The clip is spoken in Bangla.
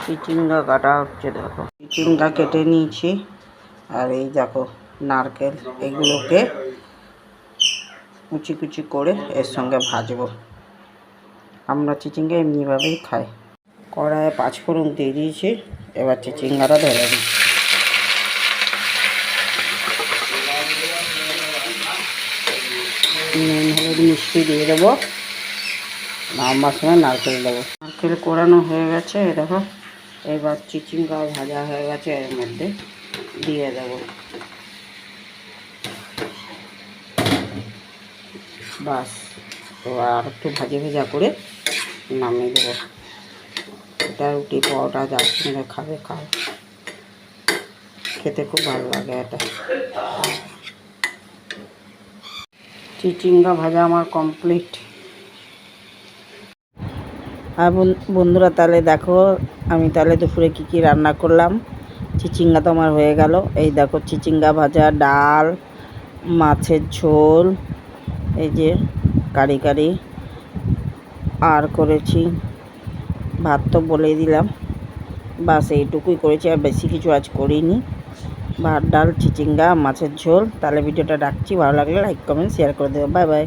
চিচিঙ্গা কাটা হচ্ছে, দেখো চিচিঙ্গা কেটে নিয়েছি। আর এই দেখো নারকেল, এগুলোকে কুচি কুচি করে এর সঙ্গে ভাজবো। আমরা চিচিঙ্গা এমনিভাবেই খাই। কড়াইয়ে 5 ফোড়ন দিয়ে দিয়েছি, এবার চিচিঙ্গাটা ঢেলে দিই। নুন হলুদ মিষ্টি দিয়ে দেবো, নামাবার সময় নারকেল দেবো। নারকেল কোরানো হয়ে গেছে, দেখো এবার চিচিঙ্গা ভাজা হয়ে গেছে, এর মধ্যে দিয়ে দেবো। বাস, এবার আর একটু ভাজা ভাজা করে নামিয়ে দেবো। এটা রুটি পরোটা যার সঙ্গে খাবে খাও, খেতে খুব ভালো লাগে এটা। চিচিঙ্গা ভাজা আমার কমপ্লিট। আর বন্ধুরা তাহলে দেখো আমি তাহলে দুপুরে কী কী রান্না করলাম। চিচিঙ্গা তো আমার হয়ে গেল। এই দেখো চিচিঙ্গা ভাজা, ডাল, মাছের ঝোল, এই যে কারি কারি, আর করেছি ভাত, তো বলেই দিলাম। বাস এইটুকুই করেছি, আর বেশি কিছু আজ করিনি। ভাত, ডাল, চিচিঙ্গা, মাছের ঝোল। তাহলে ভিডিওটা রাখছি, ভালো লাগলে লাইক কমেন্ট শেয়ার করে দেবো। Bye bye.